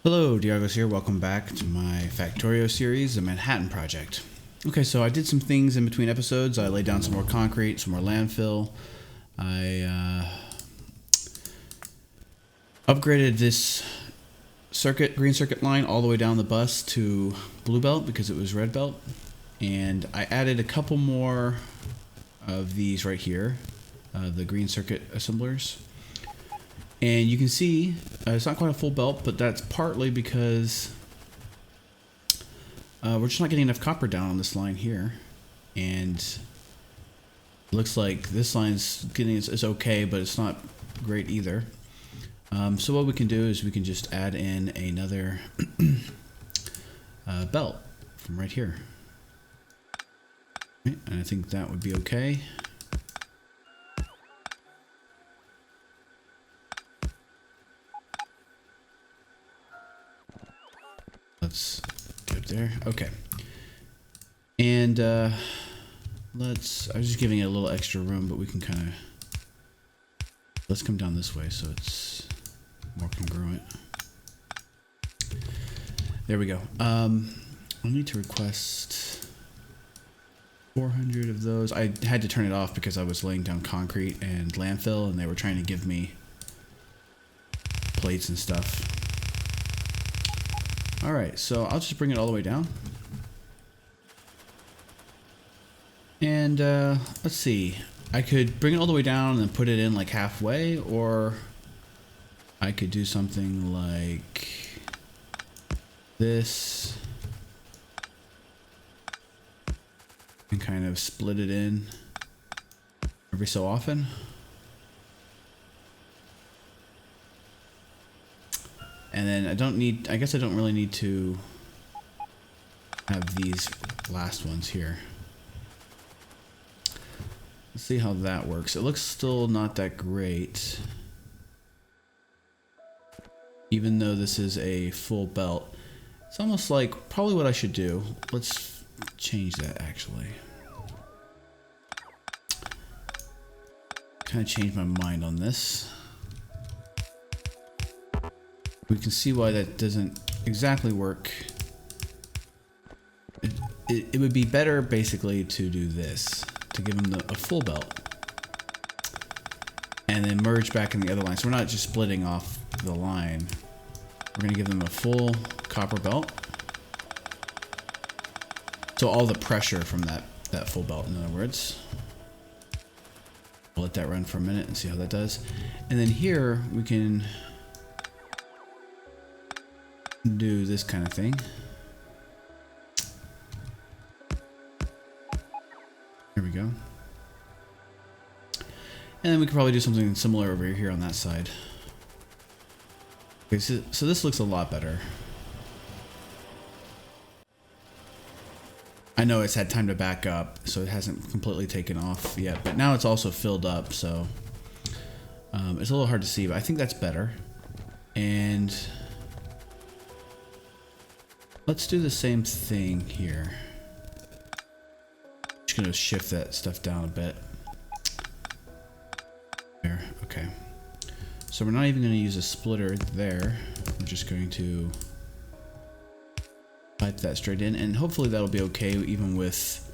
Hello, Diagos here. Welcome back to my Factorio series, The Manhattan Project. Okay, so I did some things in between episodes. I laid down some more concrete, some more landfill. I upgraded this green circuit line all the way down the bus to blue belt because it was red belt. And I added a couple more of these right here, the green circuit assemblers. And you can see it's not quite a full belt, but that's partly because we're just not getting enough copper down on this line here. And it looks like this line's is okay, but it's not great either. So what we can do is we can just add in another belt from right here. Okay, and I think that would be okay. Let's get up there. Okay. And I was just giving it a little extra room, but we can kind of, let's come down this way so it's more congruent. There we go. I'll need to request 400 of those. I had to turn it off because I was laying down concrete and landfill, and they were trying to give me plates and stuff. Alright, so I'll just bring it all the way down. And let's see. I could bring it all the way down and then put it in like halfway, or I could do something like this and kind of split it in every so often. And then I guess I don't really need to have these last ones here. Let's see how that works. It looks still not that great, even though this is a full belt. It's almost like probably what I should do. Let's change that actually. Kind of changed my mind on this. We can see why that doesn't exactly work. It would be better basically to do this, to give them a full belt and then merge back in the other line. So we're not just splitting off the line. We're going to give them a full copper belt. So all the pressure from that full belt, in other words. We'll let that run for a minute and see how that does. And then here we can do this kind of thing. Here we go. And then we could probably do something similar over here on that side. Okay, so this looks a lot better. I know it's had time to back up, so it hasn't completely taken off yet, but now it's also filled up, so it's a little hard to see, but I think that's better. And let's do the same thing here. Just gonna shift that stuff down a bit. There, okay. So we're not even gonna use a splitter there. We're just going to pipe that straight in, and hopefully that'll be okay even with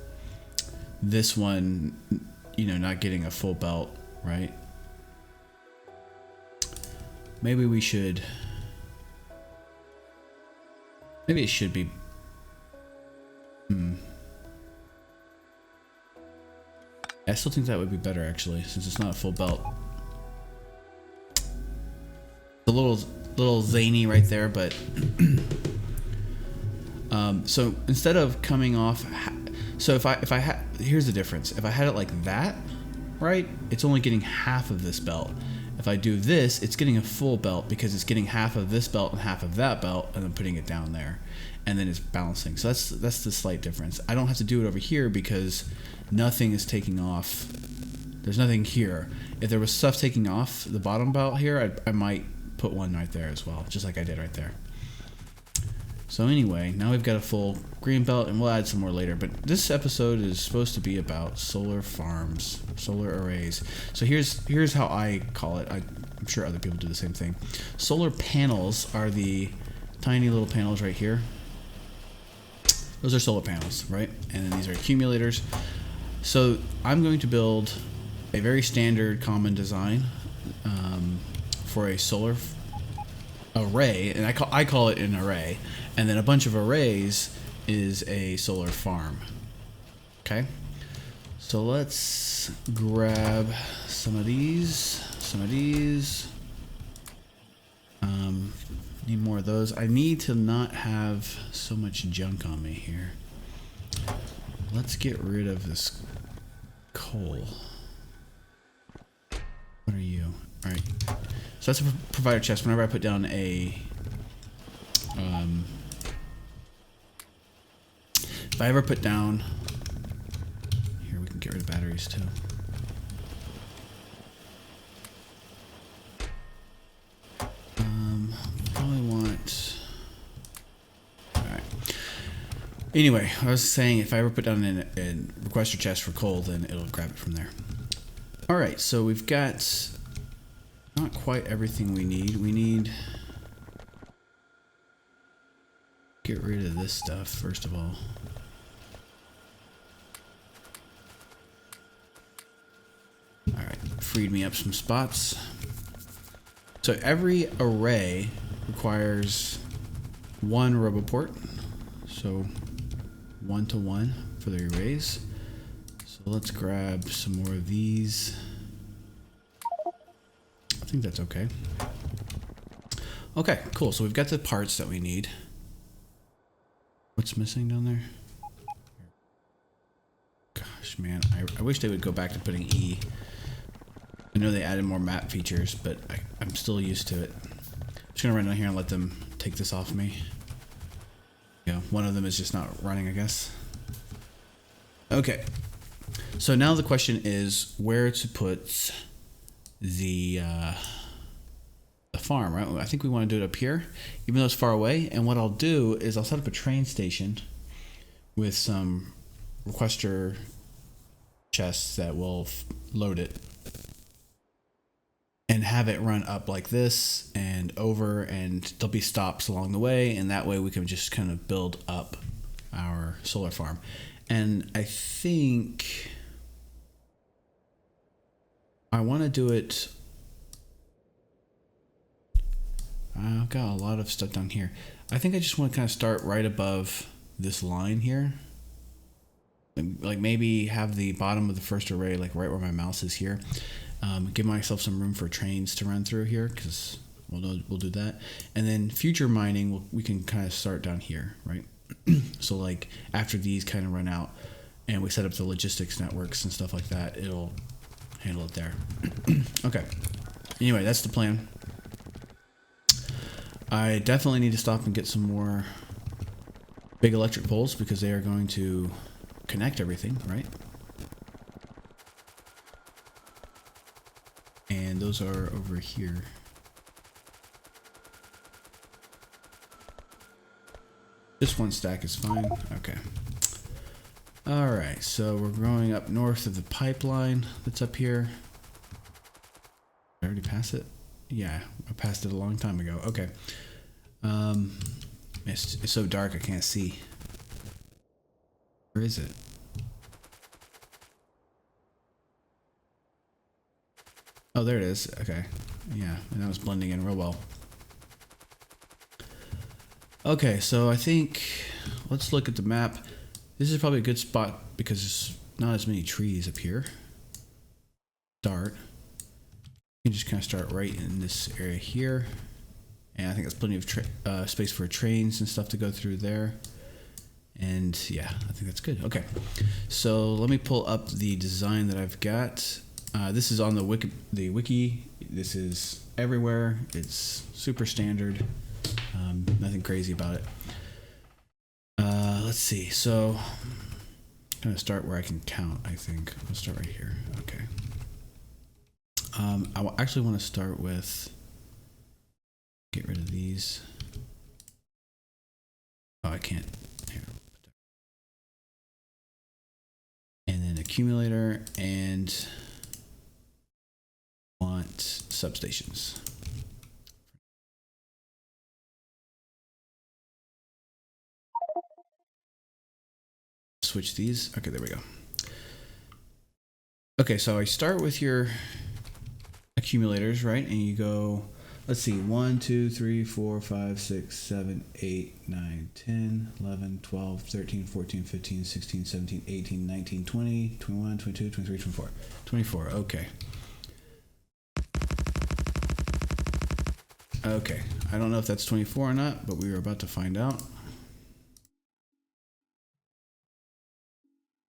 this one, you know, not getting a full belt, right? Maybe we should, maybe it should be, I still think that would be better actually, since it's not a full belt. A little zany right there, but so instead of coming off, so if I had, here's the difference. If I had it like that, right, it's only getting half of this belt. If I do this, it's getting a full belt because it's getting half of this belt and half of that belt, and then putting it down there, and then it's balancing. So that's the slight difference. I don't have to do it over here because nothing is taking off. There's nothing here. If there was stuff taking off the bottom belt here, I might put one right there as well, just like I did right there. So anyway, now we've got a full green belt, and we'll add some more later. But this episode is supposed to be about solar farms, solar arrays. So here's how I call it. I'm sure other people do the same thing. Solar panels are the tiny little panels right here. Those are solar panels, right? And then these are accumulators. So I'm going to build a very standard common design for a solar array, and I call it an array, and then a bunch of arrays is a solar farm. Okay, so let's grab some of these, need more of those. I need to not have so much junk on me here. Let's get rid of this coal. What are you? All right. So that's a provider chest. Whenever I put down a, if I ever put down, here we can get rid of batteries too. Probably want. All right. Anyway, I was saying if I ever put down a requester chest for coal, then it'll grab it from there. All right, so we've got not quite everything we need. We need get rid of this stuff first of all. All right, freed me up some spots. So every array requires one roboport. So 1 to 1 for the arrays. So let's grab some more of these. I think that's okay. Okay, cool. So we've got the parts that we need. What's missing down there? Gosh, man, I wish they would go back to putting E. I know they added more map features, but I'm still used to it. I'm just gonna run down here and let them take this off me. You know, one of them is just not running, I guess. Okay. So now the question is where to put the farm, right? I think we want to do it up here, even though it's far away. And what I'll do is I'll set up a train station with some requester chests that will load it and have it run up like this and over, and there'll be stops along the way, and that way we can just kind of build up our solar farm. And I think I want to do it. I've got a lot of stuff down here. I think I just want to kind of start right above this line here. Like maybe have the bottom of the first array like right where my mouse is here. Give myself some room for trains to run through here because we'll do that. And then future mining, we can kind of start down here, right? So like after these kind of run out and we set up the logistics networks and stuff like that, it'll handle it there. Okay. Anyway, that's the plan. I definitely need to stop and get some more big electric poles because they are going to connect everything, right? And those are over here. Just one stack is fine. Okay. All right, so we're going up north of the pipeline that's up here. Did I already pass it? Yeah, I passed it a long time ago. Okay. It's so dark I can't see. Where is it? Oh, there it is. Okay. Yeah, and that was blending in real well. Okay, so I think let's look at the map. This is probably a good spot because there's not as many trees up here. Start. You can just kind of start right in this area here. And I think that's plenty of space for trains and stuff to go through there. And yeah, I think that's good. Okay, so let me pull up the design that I've got. This is on the wiki. This is everywhere. It's super standard. Nothing crazy about it. Let's see. So I'm gonna start where I can count. I think I'll start right here. Okay. I actually want to start with. Get rid of these. Oh, I can't. Here. And then accumulator and want substations. switch these. Okay, there we go. Okay, so I start with your accumulators, right? And you go, let's see, 1, 2, 3, 4, 5, 6, 7, 8, 9, 10, 11, 12, 13, 14, 15, 16, 17, 18, 19, 20, 21, 22, 23, 24. 24, okay. Okay, I don't know if that's 24 or not, but we were about to find out.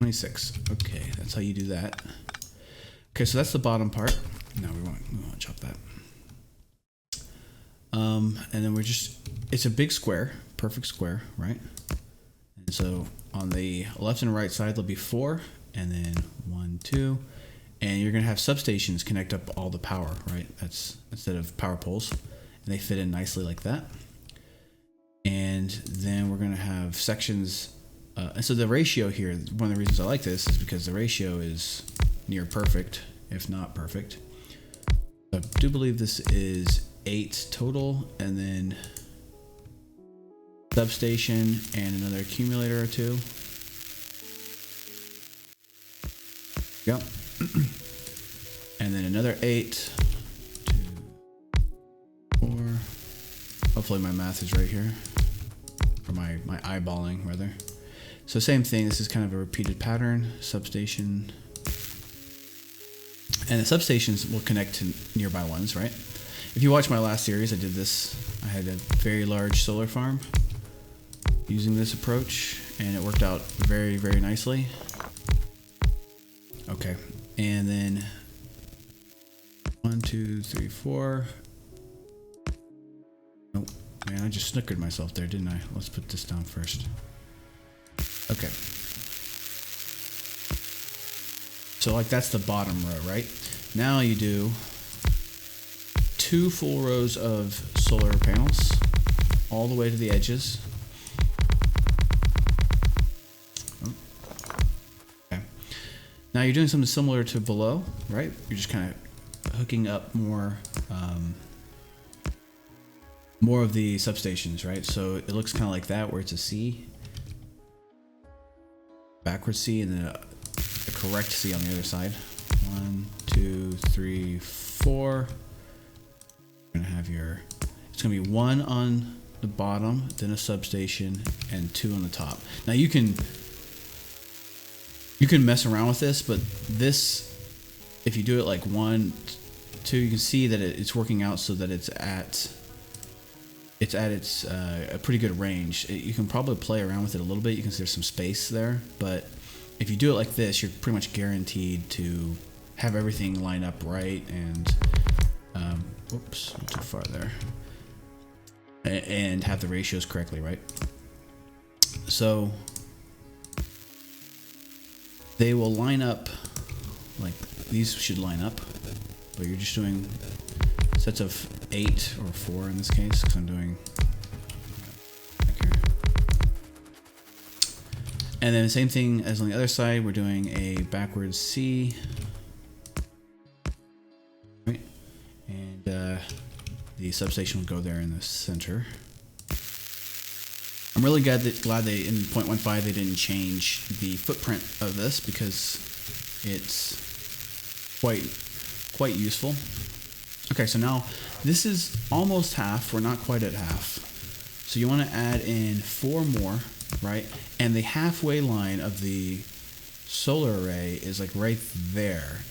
26, okay, that's how you do that. Okay, so that's the bottom part. No, we won't chop that. And then we're just, it's a big square, perfect square, right? And so on the left and right side, there'll be 4, and then 1, 2, and you're gonna have substations connect up all the power, right? That's instead of power poles, and they fit in nicely like that. And then we're gonna have sections, and so the ratio here, one of the reasons I like this is because the ratio is near perfect, if not perfect. I do believe this is 8 total, and then substation and another accumulator or 2. Yep. And then another 8, 2, 4. Hopefully my math is right here, or my eyeballing rather. So same thing, this is kind of a repeated pattern, substation. And the substations will connect to nearby ones, right? If you watch my last series, I did this. I had a very large solar farm using this approach, and it worked out very, very nicely. Okay, and then 1, 2, 3, 4. Nope, man, I just snookered myself there, didn't I? Let's put this down first. Okay. So like that's the bottom row, right? Now you do 2 full rows of solar panels all the way to the edges. Okay. Now you're doing something similar to below, right? You're just kind of hooking up more of the substations, right? So it looks kind of like that, where it's a C, backwards C, and then a correct C on the other side. 1, 2, 3, 4. You're gonna have your, it's gonna be 1 on the bottom, then a substation, and 2 on the top. Now you can mess around with this, but this, if you do it like 1, 2, you can see that it's working out so that it's at a pretty good range. You can probably play around with it a little bit. You can see there's some space there, but if you do it like this, you're pretty much guaranteed to have everything line up right, and whoops, too far there, and have the ratios correctly, right? So they will line up, like these should line up, but you're just doing sets of 8 or 4 in this case, because I'm doing like here. And then the same thing as on the other side, we're doing a backwards C, right? And the substation will go there in the center. I'm really glad they in 0.15 they didn't change the footprint of this, because it's quite useful. Okay, so now this is almost half. We're not quite at half. So you want to add in 4 more, right? And the halfway line of the solar array is like right there.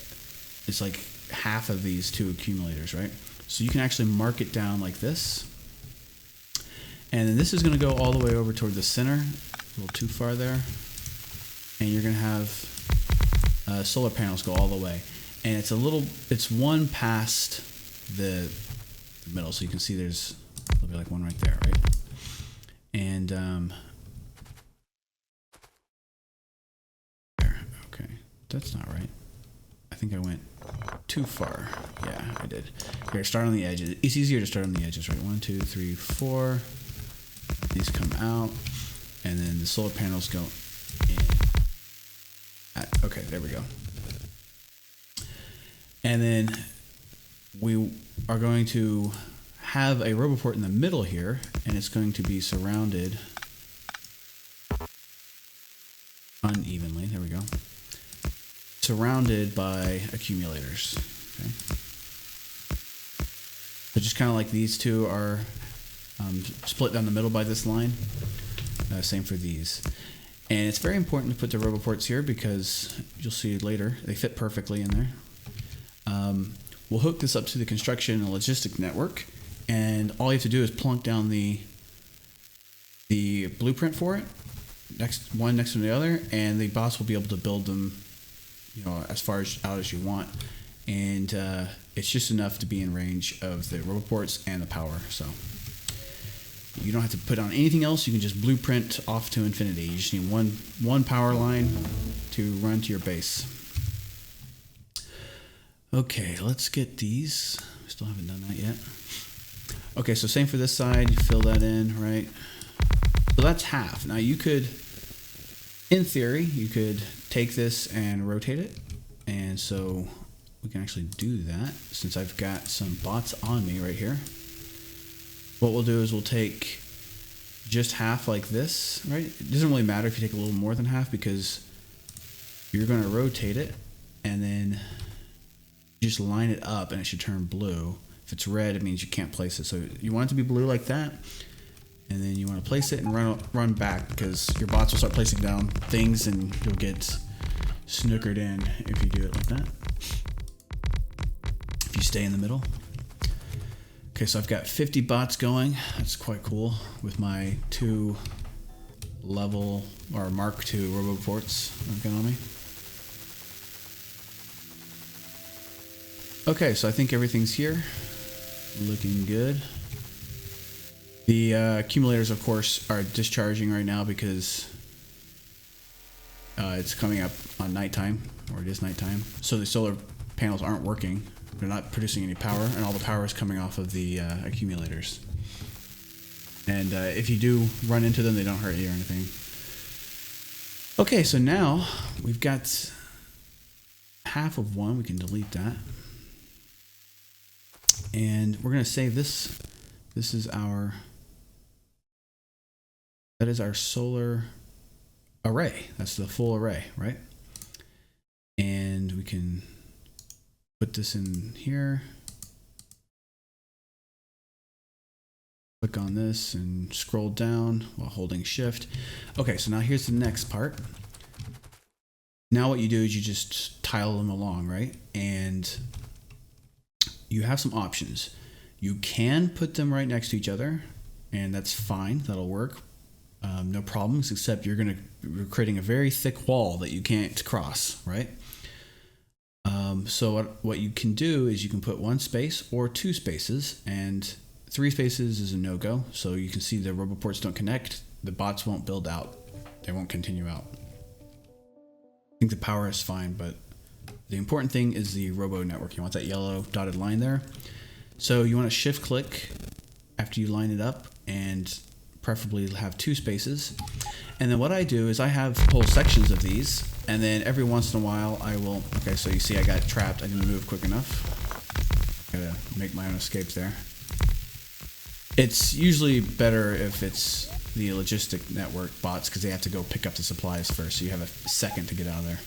It's like half of these 2 accumulators, right? So you can actually mark it down like this. And then this is going to go all the way over toward the center, a little too far there. And you're going to have solar panels go all the way. And it's one past the middle, so you can see there's there'll be like one right there, right? And there, okay, that's not right. I think I went too far. Yeah, I did. Here, start on the edges. It's easier to start on the edges, right? 1, 2, 3, 4. These come out, and then the solar panels go in. Okay, there we go. And then we are going to have a RoboPort in the middle here, and it's going to be surrounded surrounded by accumulators. Okay. So just kind of like these two are split down the middle by this line. Same for these. And it's very important to put the RoboPorts here because you'll see later they fit perfectly in there. We'll hook this up to the construction and logistic network, and all you have to do is plunk down the blueprint for it, one next to the other, and the boss will be able to build them, you know, as far out as you want. And it's just enough to be in range of the RoboPorts and the power. So you don't have to put on anything else. You can just blueprint off to infinity. You just need one power line to run to your base. Okay, let's get these. We still haven't done that yet. Okay, so same for this side. You fill that in, right? So that's half. Now you could, in theory, you could take this and rotate it. And so we can actually do that since I've got some bots on me right here. What we'll do is we'll take just half like this, right? It doesn't really matter if you take a little more than half because you're going to rotate it and then just line it up and it should turn blue. If it's red, it means you can't place it. So you want it to be blue like that, and then you want to place it and run back because your bots will start placing down things and you'll get snookered in if you do it like that. If you stay in the middle. Okay, so I've got 50 bots going. That's quite cool with my 2 level or Mark II RoboPorts I've got on me. Okay, so I think everything's here. Looking good. The accumulators, of course, are discharging right now because it's coming up on nighttime, or it is nighttime. So the solar panels aren't working. They're not producing any power, and all the power is coming off of the accumulators. And if you do run into them, they don't hurt you or anything. Okay, so now we've got half of one. We can delete that. And we're going to save this. This is our solar array. That's the full array, right? And we can put this in here. Click on this and scroll down while holding shift. Okay, so now here's the next part. Now what you do is you just tile them along, right? And you have some options. You can put them right next to each other, and that's fine. That'll work. No problems, except you're creating a very thick wall that you can't cross, right? So what you can do is you can put 1 space or 2 spaces, and 3 spaces is a no-go. So you can see the RoboPorts don't connect. The bots won't build out. They won't continue out. I think the power is fine, but the important thing is the robo network. You want that yellow dotted line there. So you want to shift click after you line it up and preferably have 2 spaces. And then what I do is I have whole sections of these, and then every once in a while I will, okay, so you see I got trapped. I didn't move quick enough. Gotta make my own escapes there. It's usually better if it's the logistic network bots because they have to go pick up the supplies first, so you have a second to get out of there.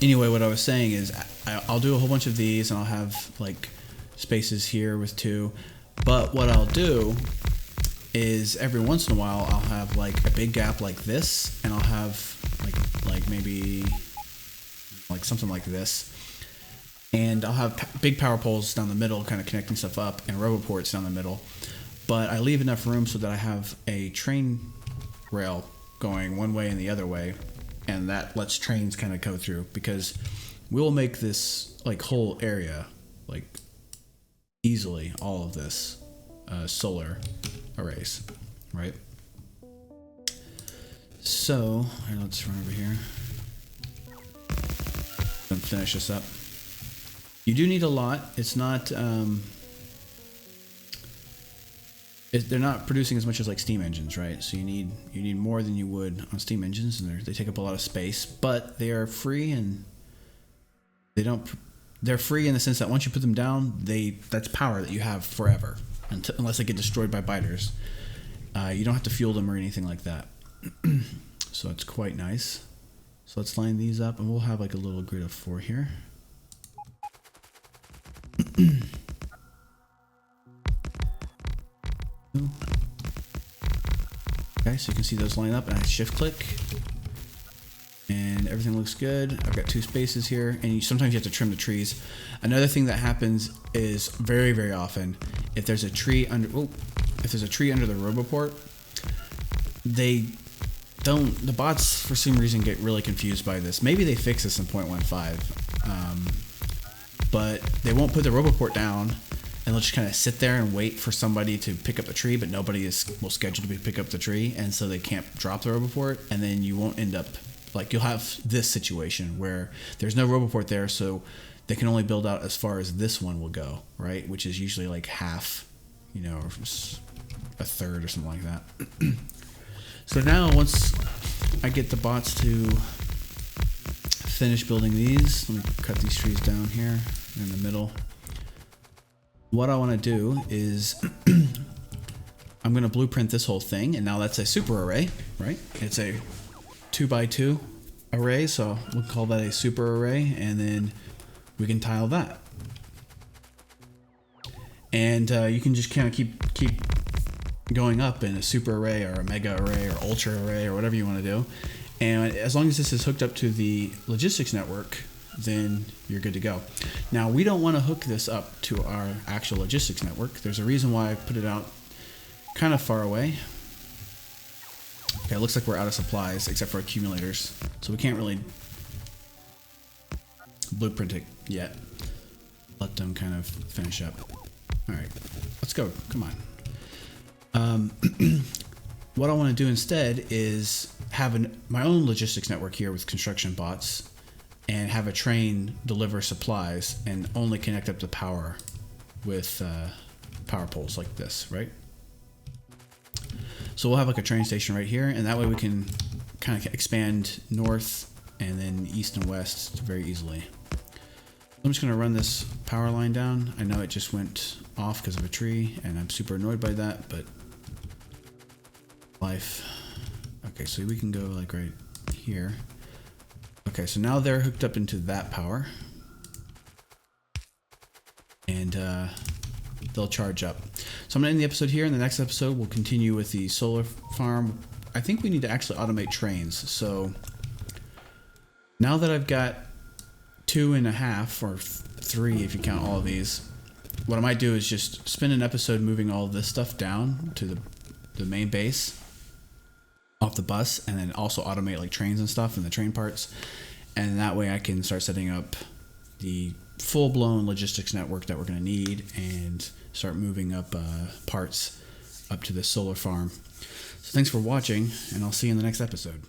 Anyway, what I was saying is I'll do a whole bunch of these and I'll have like spaces here with 2, but what I'll do is every once in a while I'll have like a big gap like this, and I'll have like maybe like something like this, and I'll have big power poles down the middle kind of connecting stuff up and RoboPorts down the middle, but I leave enough room so that I have a train rail going one way and the other way, and that lets trains kind of go through, because we'll make this like whole area like easily all of this solar arrays, right? So let's run over here and finish this up. You do need a lot. It's not they're not producing as much as like steam engines, right? So you need more than you would on steam engines, and they take up a lot of space, but they are free, and they're free in the sense that once you put them down, that's power that you have forever, unless they get destroyed by biters. You don't have to fuel them or anything like that. So it's quite nice. So let's line these up, and we'll have like a little grid of 4 here. Okay, so you can see those line up, and I shift click, and everything looks good. I've got 2 spaces here, and sometimes you have to trim the trees. Another thing that happens is very often, if there's a tree under the RoboPort, the bots for some reason get really confused by this. Maybe they fix this in 0.15, but they won't put the RoboPort down, and they'll just kind of sit there and wait for somebody to pick up the tree, but nobody is scheduled to pick up the tree, and so they can't drop the RoboPort, and then you won't end up, like, you'll have this situation where there's no RoboPort there, so they can only build out as far as this one will go, right? Which is usually like half, or a third or something like that. So now once I get the bots to finish building these, let me cut these trees down here in the middle. What I want to do is I'm going to blueprint this whole thing, and now that's a super array, right? It's a 2x2 array, so we'll call that a super array, and then we can tile that. And you can just kind of keep going up in a super array or a mega array or ultra array or whatever you want to do. And as long as this is hooked up to the logistics network, then you're good to go. Now, we don't want to hook this up to our actual logistics network. There's a reason why I put it out kind of far away. Okay, it looks like we're out of supplies except for accumulators, so we can't really blueprint it yet. Let them kind of finish up. All right, let's go. Come on. What I want to do instead is have my own logistics network here with construction bots, and have a train deliver supplies and only connect up to power with power poles like this, right? So we'll have like a train station right here, and that way we can kind of expand north and then east and west very easily. I'm just going to run this power line down. I know it just went off because of a tree, and I'm super annoyed by that, but life. Okay, so we can go like right here. Okay, so now they're hooked up into that power, and they'll charge up. So I'm going to end the episode here. In the next episode, we'll continue with the solar farm. I think we need to actually automate trains. So now that I've got 2.5 or 3, if you count all of these, what I might do is just spend an episode moving all of this stuff down to the main base off the bus, and then also automate like trains and stuff and the train parts, and that way I can start setting up the full-blown logistics network that we're going to need and start moving up parts up to the solar farm. So thanks for watching, and I'll see you in the next episode.